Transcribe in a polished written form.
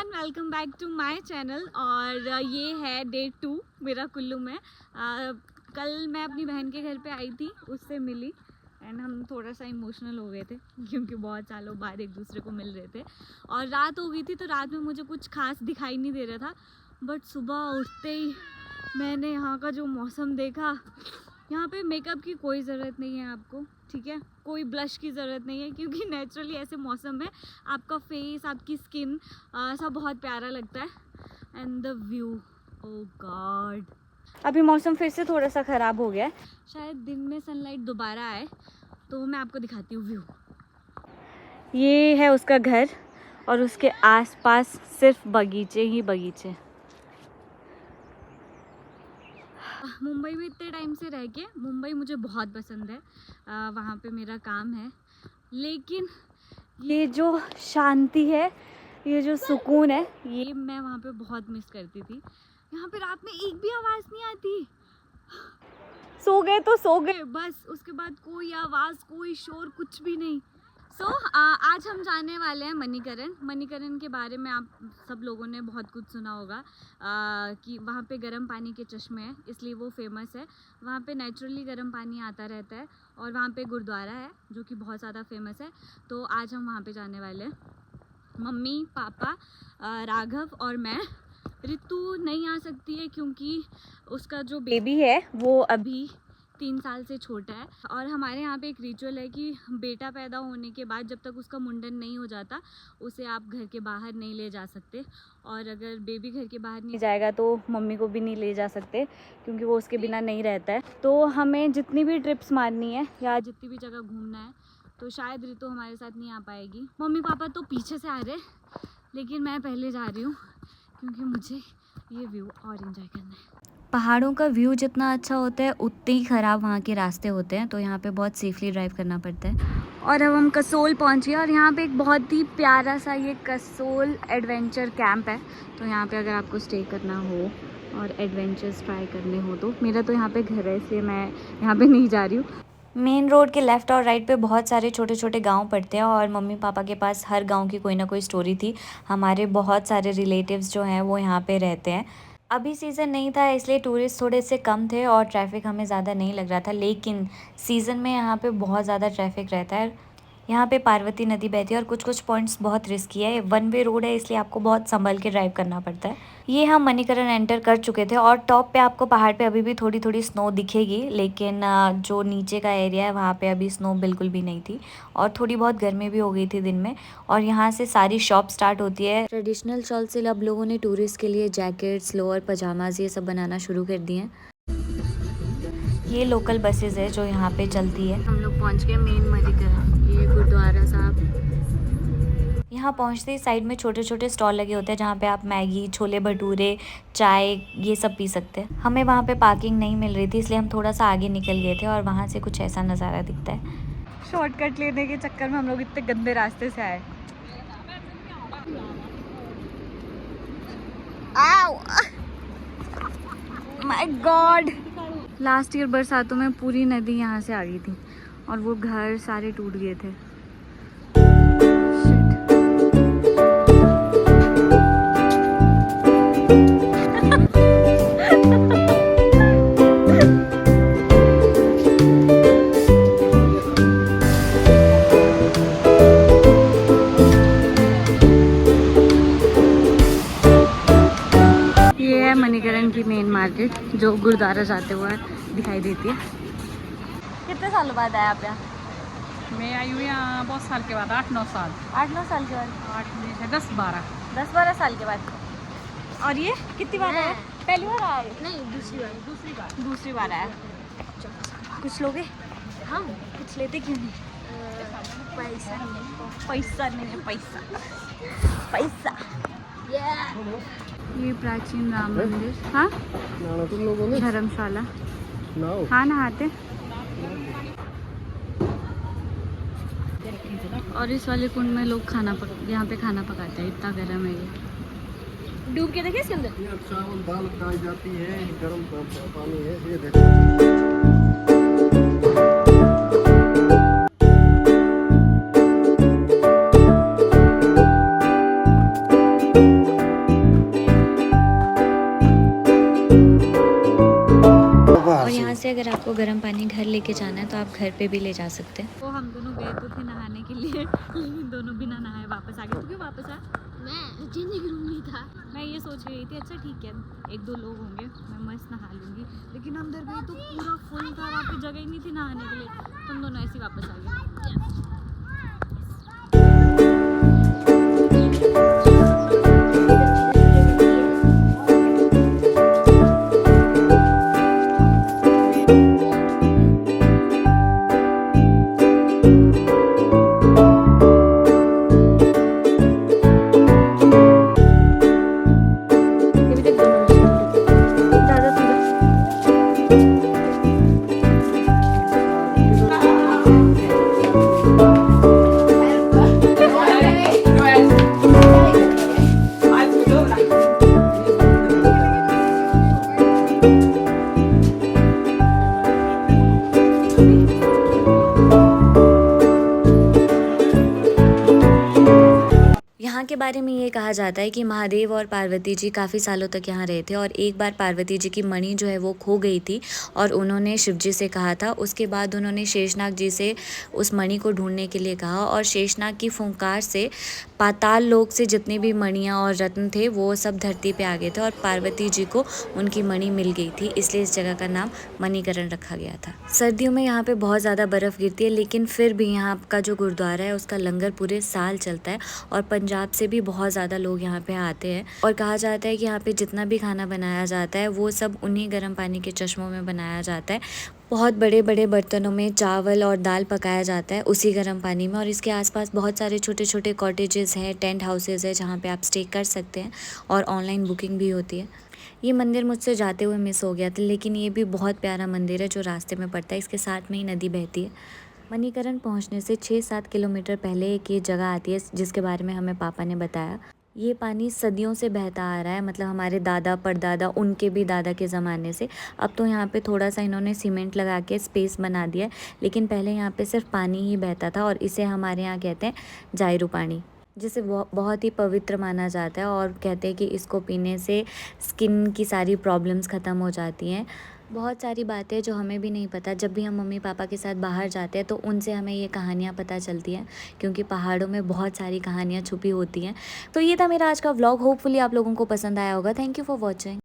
Everyone, welcome back to my channel. और ये है डे 2 मेरा कुल्लू में। कल मैं अपनी बहन के घर पे आई थी, उससे मिली एंड हम थोड़ा सा इमोशनल हो गए थे क्योंकि बहुत सालों बाद एक दूसरे को मिल रहे थे। और रात हो गई थी तो रात में मुझे कुछ खास दिखाई नहीं दे रहा था, बट सुबह उठते ही मैंने यहाँ का जो मौसम देखा। यहाँ पे मेकअप की कोई ज़रूरत नहीं है आपको, ठीक है, कोई ब्लश की ज़रूरत नहीं है क्योंकि नेचुरली ऐसे मौसम में आपका फेस, आपकी स्किन सब बहुत प्यारा लगता है। And the view, oh God. अभी मौसम फिर से थोड़ा सा ख़राब हो गया है, शायद दिन में सनलाइट दोबारा आए तो मैं आपको दिखाती हूँ व्यू। ये है उसका घर और उसके आसपास सिर्फ बगीचे ही बगीचे। मुंबई में इतने टाइम से रह के मुंबई मुझे बहुत पसंद है, वहाँ पे मेरा काम है, लेकिन ये जो शांति है, ये जो सुकून है, ये मैं वहाँ पे बहुत मिस करती थी। यहाँ पे रात में एक भी आवाज़ नहीं आती, सो गए तो सो गए बस, उसके बाद कोई आवाज़, कोई शोर, कुछ भी नहीं। आज हम जाने वाले हैं मणिकरण। मणिकरण के बारे में आप सब लोगों ने बहुत कुछ सुना होगा कि वहाँ पे गर्म पानी के चश्मे हैं, इसलिए वो फेमस है। वहाँ पे नेचुरली गर्म पानी आता रहता है और वहाँ पे गुरुद्वारा है जो कि बहुत ज़्यादा फेमस है। तो आज हम वहाँ पे जाने वाले हैं, मम्मी, पापा, राघव और मैं। ऋतु नहीं आ सकती है क्योंकि उसका जो बेबी है वो अभी 3 साल से छोटा है। और हमारे यहाँ पे एक रिचुअल है कि बेटा पैदा होने के बाद जब तक उसका मुंडन नहीं हो जाता उसे आप घर के बाहर नहीं ले जा सकते, और अगर बेबी घर के बाहर नहीं जाएगा तो मम्मी को भी नहीं ले जा सकते क्योंकि वो उसके बिना नहीं रहता है। तो हमें जितनी भी ट्रिप्स मारनी है या जितनी भी जगह घूमना है, तो शायद ऋतु हमारे साथ नहीं आ पाएगी। मम्मी पापा तो पीछे से आ रहे, लेकिन मैं पहले जा रही हूँ क्योंकि मुझे ये व्यू और एंजॉय करना है। पहाड़ों का व्यू जितना अच्छा होता है उतने ही ख़राब वहाँ के रास्ते होते हैं, तो यहाँ पे बहुत सेफली ड्राइव करना पड़ता है। और अब हम कसोल पहुँच गए और यहाँ पे एक बहुत ही प्यारा सा ये कसोल एडवेंचर कैंप है। तो यहाँ पे अगर आपको स्टे करना हो और एडवेंचर्स ट्राई करने हो तो, मेरा तो यहाँ पे घर है इसलिए मैं यहाँ पे नहीं जा रही हूँ। मेन रोड के लेफ़्ट और राइट पे बहुत सारे छोटे छोटे गांव पड़ते हैं और मम्मी पापा के पास हर गांव की कोई ना कोई स्टोरी थी। हमारे बहुत सारे रिलेटिव्स जो हैं वो यहाँ पे रहते हैं। अभी सीज़न नहीं था इसलिए टूरिस्ट थोड़े से कम थे और ट्रैफिक हमें ज़्यादा नहीं लग रहा था, लेकिन सीज़न में यहाँ पे बहुत ज़्यादा ट्रैफिक रहता है। यहाँ पे पार्वती नदी बहती है और कुछ कुछ पॉइंट्स बहुत रिस्की है, 1 वे रोड है इसलिए आपको बहुत संभल के ड्राइव करना पड़ता है। ये हम मणिकरण एंटर कर चुके थे और टॉप पे आपको पहाड़ पे अभी भी थोड़ी थोड़ी स्नो दिखेगी, लेकिन जो नीचे का एरिया है वहाँ पे अभी स्नो बिल्कुल भी नहीं थी और थोड़ी बहुत गर्मी भी हो गई थी दिन में। और यहाँ से सारी शॉप स्टार्ट होती है। ट्रेडिशनल शॉल से अब लोगों ने टूरिस्ट के लिए जैकेट्स, लोअर, पजामाज ये सब बनाना शुरू कर दिए हैं। ये लोकल बसेस है जो यहाँ पे चलती है। हम लोग पहुँच गए मेन मणिकरण, ये गुरुद्वारा साहब। यहाँ पहुँचते ही साइड में छोटे छोटे स्टॉल लगे होते हैं जहाँ पे आप मैगी, छोले भटूरे, चाय ये सब पी सकते हैं। हमें वहाँ पे पार्किंग नहीं मिल रही थी इसलिए हम थोड़ा सा आगे निकल गए थे और वहाँ से कुछ ऐसा नज़ारा दिखता है। शॉर्टकट लेने के चक्कर में हम लोग इतने गंदे रास्ते से आए। माय गॉड, लास्ट ईयर बरसातों में पूरी नदी यहाँ से आ गई थी और वो घर सारे टूट गए थे। ये है मणिकरण की मेन मार्केट जो गुरुद्वारा जाते हुए दिखाई देती है। कितने सालों बाद आया आप यहाँ? मैं आई हूँ यहाँ बहुत साल के बाद, 8-9 साल। 8-9 साल के बाद? 8 में से 10-12। 10-12 साल के बाद। और ये कितनी बार आया? पहली बार आया? नहीं, दूसरी बार आया। कुछ लोगे? हाँ, कुछ लेते क्यों नहीं? पैसा नहीं है, पैसा। ये प्राचीन राम मंदिर। हाँ, धर्मशाला। हाँ, नहाते। और इस वाले कुंड में लोग यहाँ पे खाना पकाते हैं, इतना गर्म है ये। डूब के देखे इसके अंदर? चावल दाल खाई जाती है, गर्म पानी है, ये देखो। आपको गर्म पानी घर लेके जाना है तो आप घर पे भी ले जा सकते हैं। तो हम दोनों गए तो थे नहाने के लिए लेकिन दोनों बिना नहाए वापस आ गए। तू क्यों वापस आ? मैं चेंजिंग रूम में था। मैं ये सोच रही थी अच्छा ठीक है 1-2 लोग होंगे मैं मस्त नहा लूँगी, लेकिन हम अंदर गई तो पूरा फुल था, वहाँ पे जगह ही नहीं थी नहाने के लिए, तो हम दोनों ऐसे ही वापस आ गए। यहाँ के बारे में ये कहा जाता है कि महादेव और पार्वती जी काफ़ी सालों तक यहाँ रहे थे और एक बार पार्वती जी की मणि जो है वो खो गई थी और उन्होंने शिव जी से कहा था। उसके बाद उन्होंने शेषनाग जी से उस मणि को ढूंढने के लिए कहा और शेषनाग की फुंकार से पाताल लोक से जितने भी मणियाँ और रत्न थे वो सब धरती पे आ गए थे और पार्वती जी को उनकी मणि मिल गई थी, इसलिए इस जगह का नाम मणिकरण रखा गया था। सर्दियों में यहाँ पे बहुत ज़्यादा बर्फ़ गिरती है, लेकिन फिर भी यहाँ का जो गुरुद्वारा है उसका लंगर पूरे साल चलता है और पंजाब से भी बहुत ज़्यादा लोग यहाँ पे आते हैं और कहा जाता है कि यहाँ पे जितना भी खाना बनाया जाता है वो सब उन्हीं गर्म पानी के चश्मों में बनाया जाता है। बहुत बड़े बड़े बर्तनों में चावल और दाल पकाया जाता है उसी गर्म पानी में और इसके आसपास बहुत सारे छोटे छोटे कॉटेजेस हैं, टेंट हाउसेज है जहाँ पे आप स्टे कर सकते हैं और ऑनलाइन बुकिंग भी होती है। ये मंदिर मुझसे जाते हुए मिस हो गया था, लेकिन ये भी बहुत प्यारा मंदिर है जो रास्ते में पड़ता है, इसके साथ में ही नदी बहती है। मणिकरण पहुंचने से 6-7 किलोमीटर पहले एक ये जगह आती है जिसके बारे में हमें पापा ने बताया। ये पानी सदियों से बहता आ रहा है, मतलब हमारे दादा परदादा उनके भी दादा के ज़माने से। अब तो यहाँ पे थोड़ा सा इन्होंने सीमेंट लगा के स्पेस बना दिया है, लेकिन पहले यहाँ पे सिर्फ पानी ही बहता था और इसे हमारे यहाँ कहते हैं जायरू पानी, जिसे बहुत ही पवित्र माना जाता है और कहते हैं कि इसको पीने से स्किन की सारी प्रॉब्लम्स ख़त्म हो जाती हैं। बहुत सारी बातें जो हमें भी नहीं पता, जब भी हम मम्मी पापा के साथ बाहर जाते हैं तो उनसे हमें ये कहानियाँ पता चलती हैं, क्योंकि पहाड़ों में बहुत सारी कहानियाँ छुपी होती हैं। तो ये था मेरा आज का व्लॉग, होपफुली आप लोगों को पसंद आया होगा। Thank you for watching.